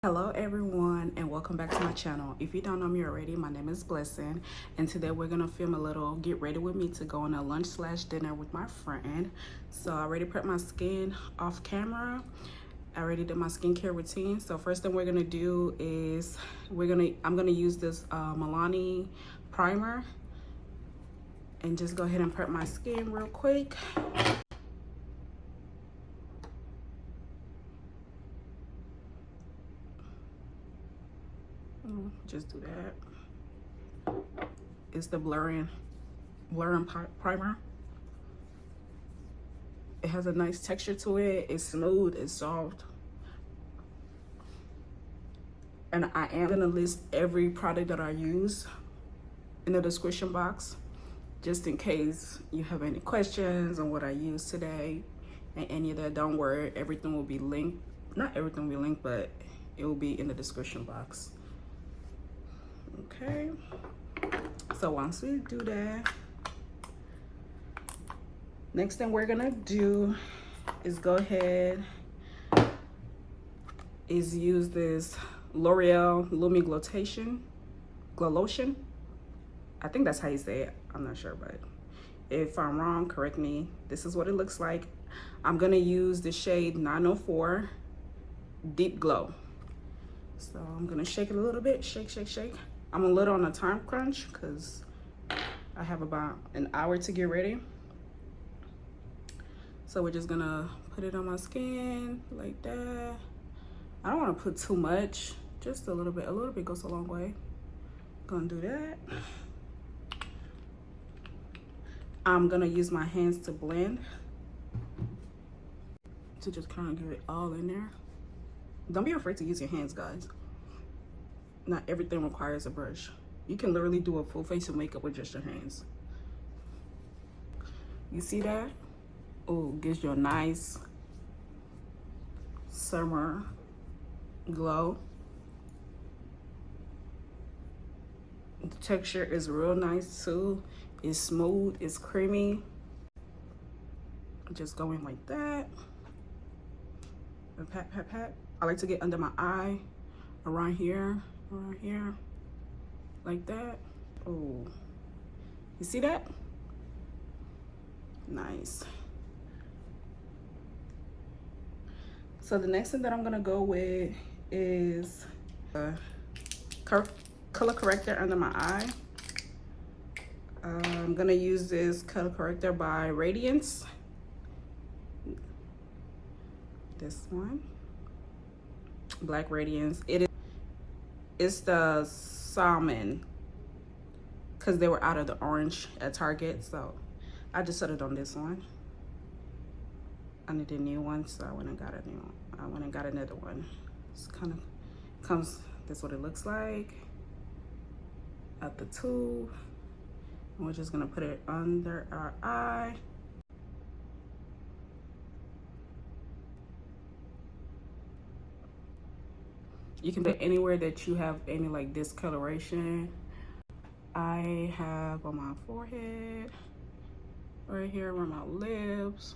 Hello everyone, and welcome back to my channel. If you don't know me already, my name is Blessing, and today we're gonna film a little get ready with me to go on a lunch/dinner with my friend. So I already prepped my skin off camera. I already did my skincare routine. So first thing we're gonna do is I'm gonna use this Milani primer and just go ahead and prep my skin real quick. Just do that. It's the blurring primer. It has a nice texture to it. It's smooth, it's soft. And I am gonna list every product that I use in the description box, just in case you have any questions on what I used today and any of that. Don't worry, everything will be linked. Not everything will be linked, but it will be in the description box. Okay, so once we do that, next thing we're gonna do is go ahead is use this L'Oreal Lumi Glow Lotion. I think that's how you say it. I'm not sure, but if I'm wrong, correct me. This is what it looks like. I'm gonna use the shade 904 Deep Glow. So I'm gonna shake it a little bit, shake. I'm a little on a time crunch because I have about an hour to get ready. So we're just gonna put it on my skin like that. I don't want to put too much, just a little bit. A little bit goes a long way. Gonna do that. I'm gonna use my hands to blend, to just kind of get it all in there. Don't be afraid to use your hands, guys. Not everything requires a brush. You can literally do a full face of makeup with just your hands. You see that? Oh, gives you a nice summer glow. The texture is real nice too. It's smooth, it's creamy. Just going like that. And pat. I like to get under my eye, around here, like that. Oh, you see that? Nice. So the next thing that I'm gonna go with is color corrector under my eye. I'm gonna use this color corrector by Radiance. This one, Black Radiance. It's the Salmon, because they were out of the orange at Target, so I just set it on this one. I need a new one, so I went and got a new one. I went and got another one. It's kind of comes, this is what it looks like at the tube. And we're just gonna put it under our eye. You can put anywhere that you have any like discoloration. I have on my forehead, right here where my lips,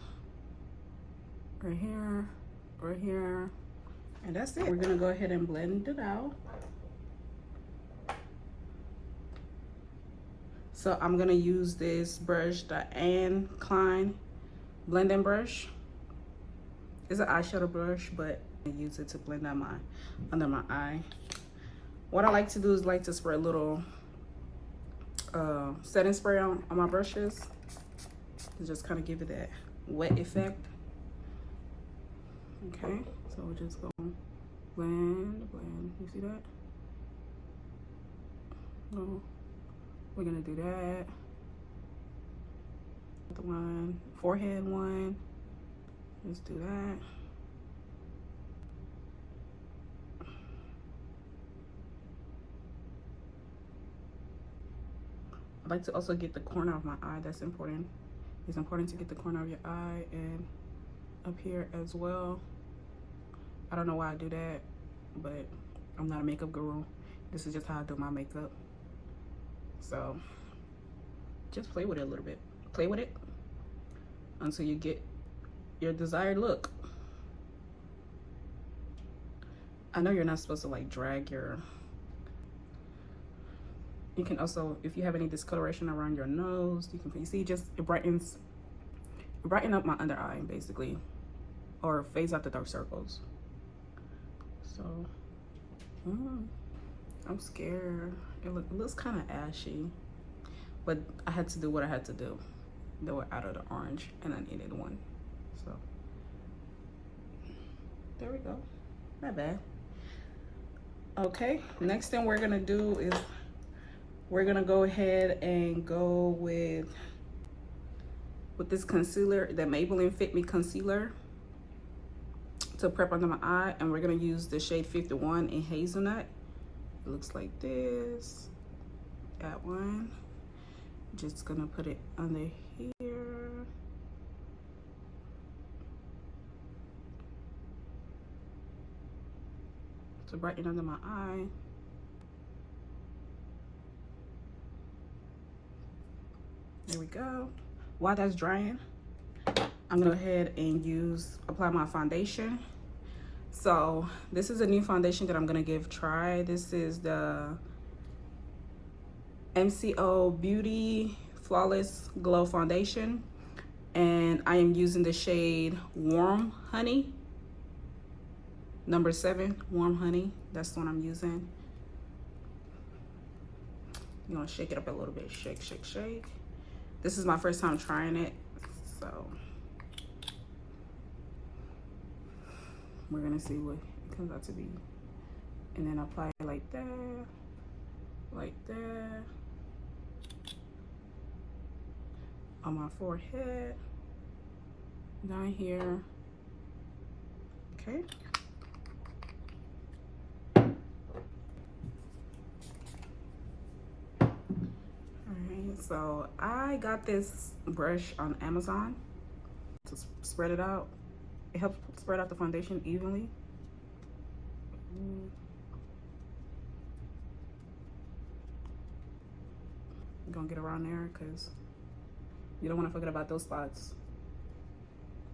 right here, and that's it. We're gonna go ahead and blend it out. So I'm gonna use this brush, the Anne Klein blending brush. It's an eyeshadow brush, but I use it to blend out under my eye. What I like to do is like to spray a little setting spray on my brushes to just kind of give it that wet effect. Okay, so we're just going blend. You see that? Oh, we're gonna do that. The one, forehead one. Let's do that. I like to also get the corner of my eye. That's important. It's important to get the corner of your eye and up here as well. I don't know why I do that, but I'm not a makeup guru. This is just how I do my makeup. So just play with it a little bit. Play with it until you get your desired look. I know you're not supposed to like drag your, you can also, if you have any discoloration around your nose, you see just it brighten up my under eye basically, or phase out the dark circles. So I'm scared. It looks kind of ashy, but I had to do what I had to do. They were out of the orange and I needed one, so there we go. Not bad. Okay, next thing we're gonna do is we're gonna go ahead and go with this concealer, the Maybelline Fit Me concealer, to prep under my eye, and we're gonna use the shade 51 in Hazelnut. It looks like this. That one. Just gonna put it under here. To brighten under my eye. There we go. While that's drying, I'm gonna go ahead and apply my foundation. So this is a new foundation that I'm gonna give a try. This is the MCOBeauty Flawless Glow Foundation, and I am using the shade Warm Honey, number 7, Warm Honey. That's the one I'm using. You're gonna shake it up a little bit. Shake, shake, shake. This is my first time trying it, so we're gonna see what it comes out to be. And then apply it like that, like that, on my forehead, down here. Okay. Alright, so I got this brush on Amazon to spread it out. It helps spread out the foundation evenly. I'm gonna get around there because you don't want to forget about those spots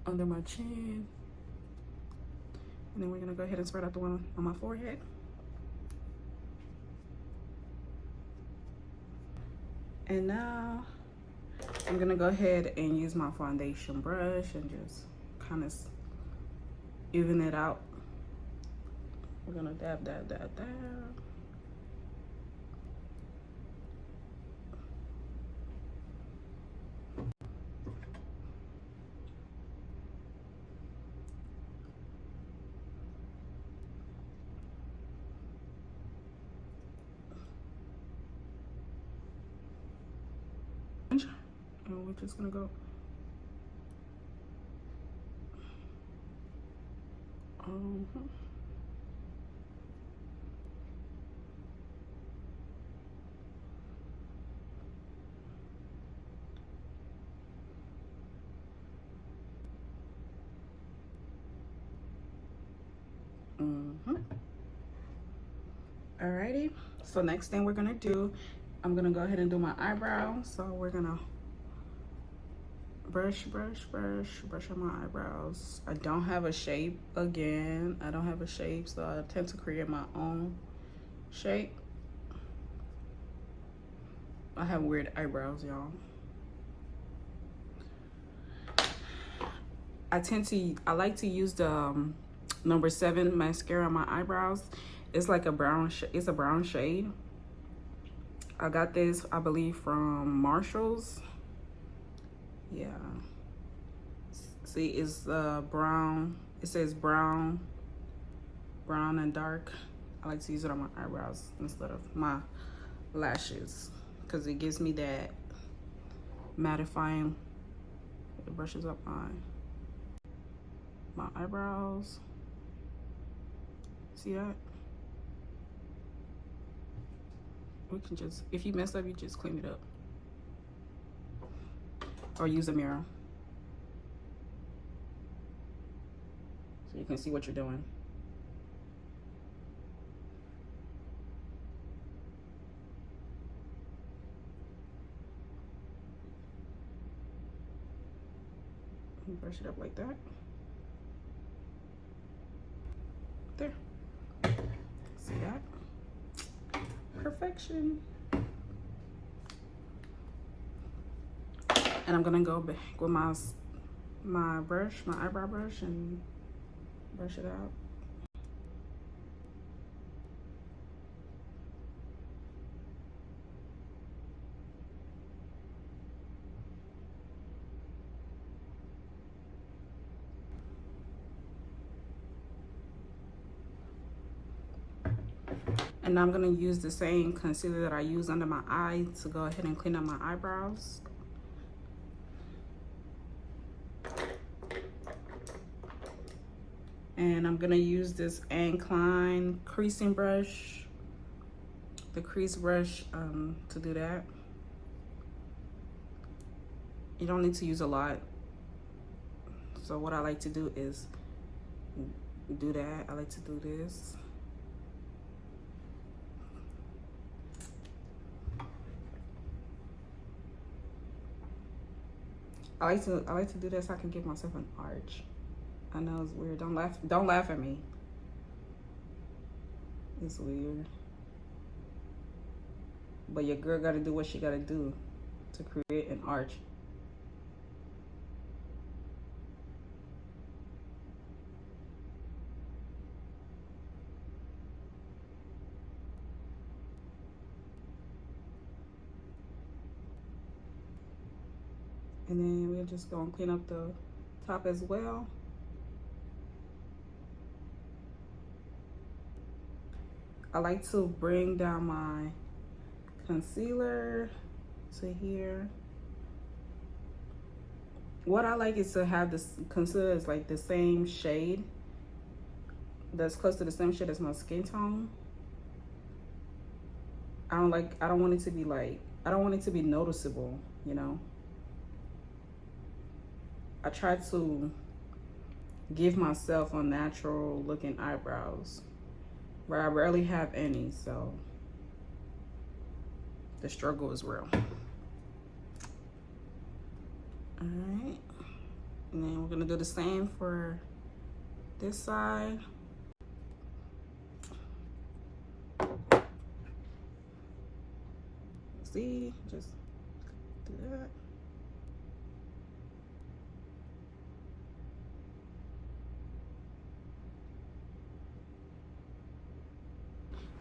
under my chin. And then we're gonna go ahead and spread out the one on my forehead. And now I'm gonna go ahead and use my foundation brush and just kind of even it out. We're gonna dab, dab, dab, dab. And we're just gonna go Alrighty, so next thing we're gonna do, I'm gonna go ahead and do my eyebrow. So we're gonna brush on my eyebrows. I don't have a shape again. I don't have a shape, so I tend to create my own shape. I have weird eyebrows, y'all. I like to use the number 7 mascara on my eyebrows. It's like a brown, it's a brown shade. I got this, I believe, from Marshall's. Yeah. See, it's brown. It says brown and dark. I like to use it on my eyebrows instead of my lashes because it gives me that mattifying. It brushes up my eyebrows. See that? We can just, if you mess up, you just clean it up. Or use a mirror. So you can see what you're doing. Brush it up like that. There. See that? Perfection. And I'm gonna go back with my brush, my eyebrow brush, and brush it out. And now I'm gonna use the same concealer that I use under my eye to go ahead and clean up my eyebrows. And I'm gonna use this Klein creasing brush, the crease brush, to do that. You don't need to use a lot. So what I like to do is do that. I like to do this. I like to do this so I can give myself an arch. I know it's weird. Don't laugh at me. It's weird. But your girl gotta do what she gotta do to create an arch. And then we're just gonna clean up the top as well. I like to bring down my concealer to here. What I like is to have this concealer is like the same shade, that's close to the same shade as my skin tone. I don't want it to be like, I don't want it to be noticeable, you know. I try to give myself a natural looking eyebrows, but I rarely have any, so the struggle is real. All right, and then we're gonna do the same for this side. See, just do that.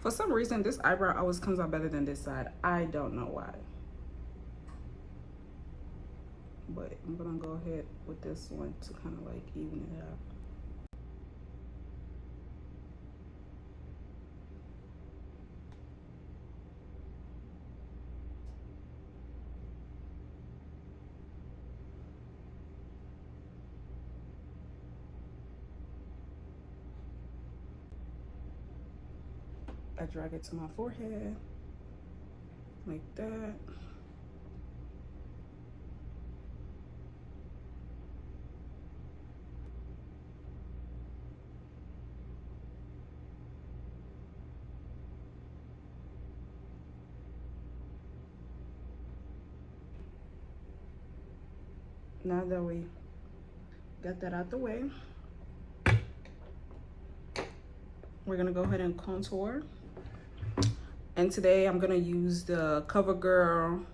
For some reason, this eyebrow always comes out better than this side. I don't know why. But I'm gonna go ahead with this one to kind of like even it out. I drag it to my forehead, like that. Now that we got that out the way, we're gonna go ahead and contour. And today I'm gonna use the CoverGirl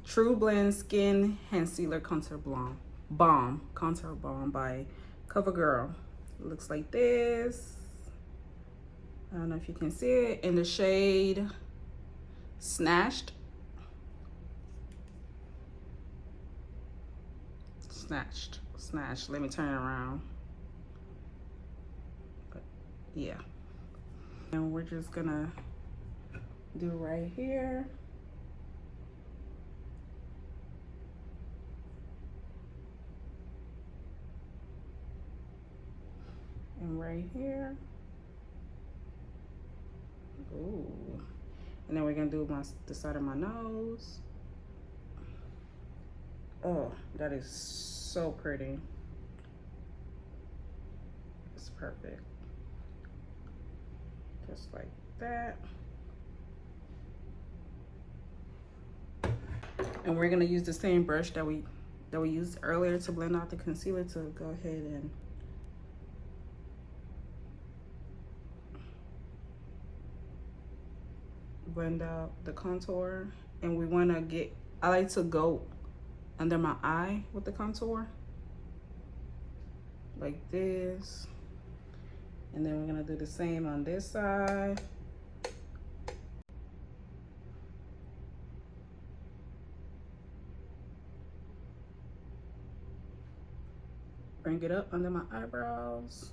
Trublend Skin Hand Sealer Contour Balm by CoverGirl. It looks like this. I don't know if you can see it, in the shade Snatched. Let me turn it around. But yeah. And we're just gonna do right here. And right here. Ooh. And then we're gonna do the side of my nose. Oh, that is so pretty. It's perfect. Just like that. And we're gonna use the same brush that we used earlier to blend out the concealer to go ahead and blend out the contour. And we want to get, I like to go under my eye with the contour like this, and then we're gonna do the same on this side. Bring it up under my eyebrows.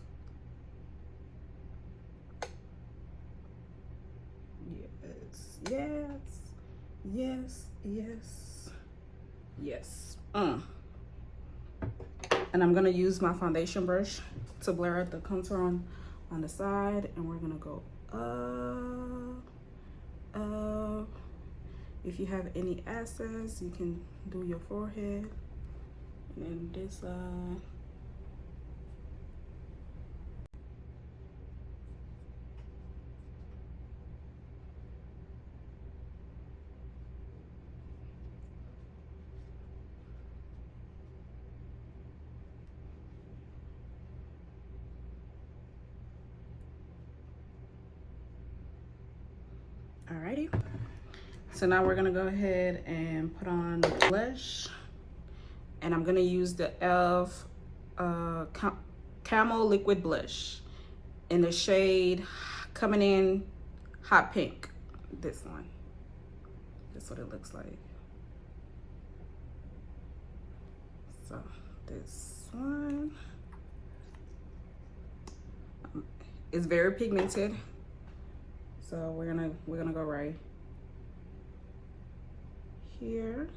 Yes, yes, yes, yes, yes. And I'm gonna use my foundation brush to blur out the contour on the side, and we're gonna go up, up. If you have any excess, you can do your forehead, and then this side. Alrighty, so now we're gonna go ahead and put on the blush, and I'm gonna use the e.l.f. Camo liquid blush in the shade Coming In Hot Pink. This one, that's what it looks like. So this one is very pigmented. So we're gonna go right here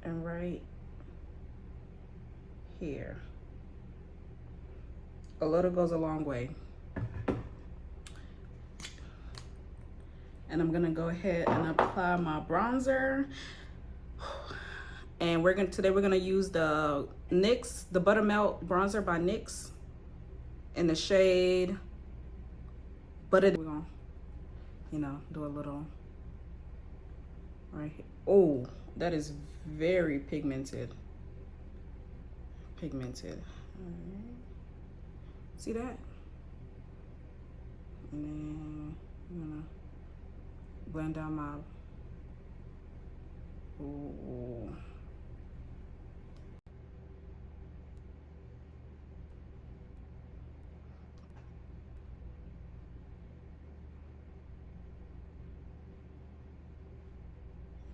and right here. A little goes a long way. And I'm gonna go ahead and apply my bronzer. And today we're gonna use the NYX, the Buttermelt bronzer by NYX in the shade Butta Than U. You know, do a little right here. Oh, that is very pigmented. Pigmented. See that? And then I'm gonna blend down my. Ooh.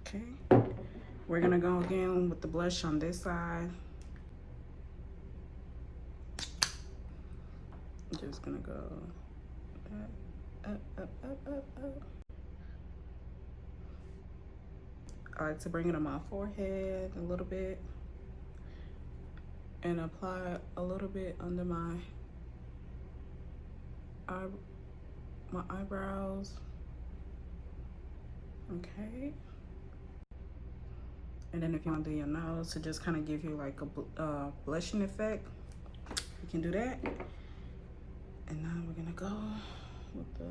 Okay, we're gonna go again with the blush on this side. I'm just gonna go up, up, up, up, up. I like to bring it on my forehead a little bit and apply a little bit under my eyebrows. Okay. And then if you want to do your nose to just kind of give you like a blushing effect, you can do that. And now we're gonna go with the,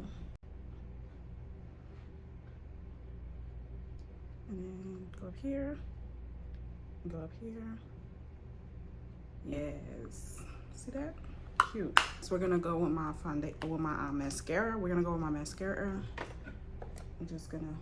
and then go up here, go up here. Yes, see that? Cute. So we're gonna go with my foundation, with my mascara. We're gonna go with my mascara. I'm just gonna.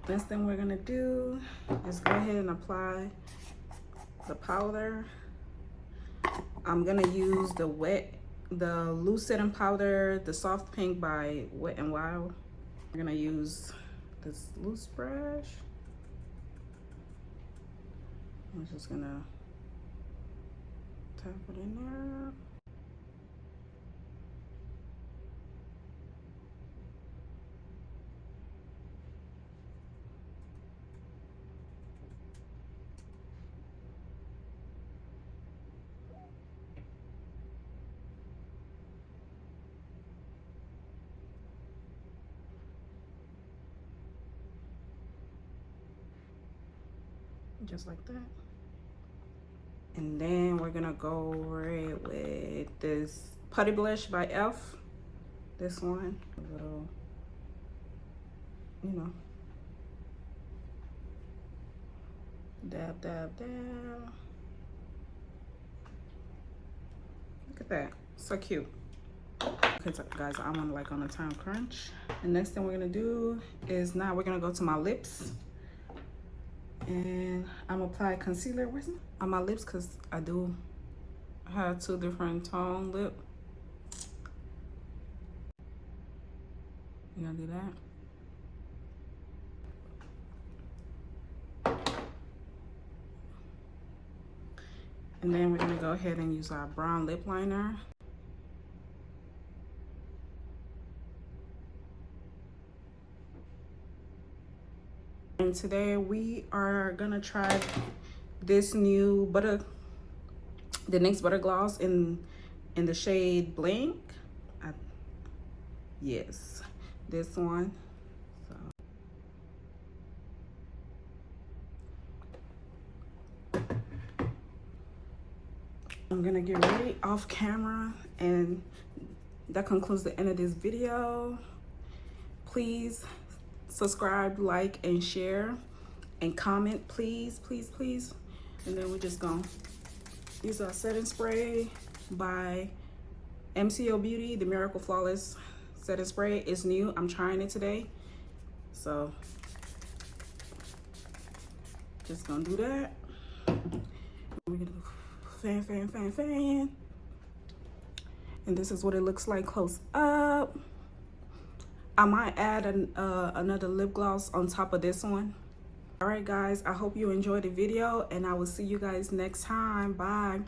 Next thing we're gonna do is go ahead and apply the powder. I'm gonna use the loose setting powder, the soft pink by Wet n Wild. We're gonna use this loose brush. I'm just gonna tap it in there. just like that. And then we're gonna go over it with this putty blush by Elf. This one, a little, you know, dab, dab, dab. Look at that, so cute. Okay, so guys, I'm on like on a time crunch. The next thing we're gonna do is now we're gonna go to my lips, and I'm gonna apply concealer. Where's it? On my lips, because I do have 2 different tone lip. You gonna do that. And then we're gonna go ahead and use our brown lip liner. And today we are gonna try this new the NYX Butter Gloss in the shade Blink. Yes, this one. So I'm gonna get ready off camera, and that concludes the end of this video. Please subscribe, like, and share, and comment, please, please, please. And then we're just gonna use our setting spray by MCOBeauty, the Miracle Flawless setting spray. It's new, I'm trying it today. So just gonna do that. We're gonna do fan, fan, fan, fan. And this is what it looks like close up. I might add another lip gloss on top of this one. All right, guys, I hope you enjoyed the video, and I will see you guys next time. Bye.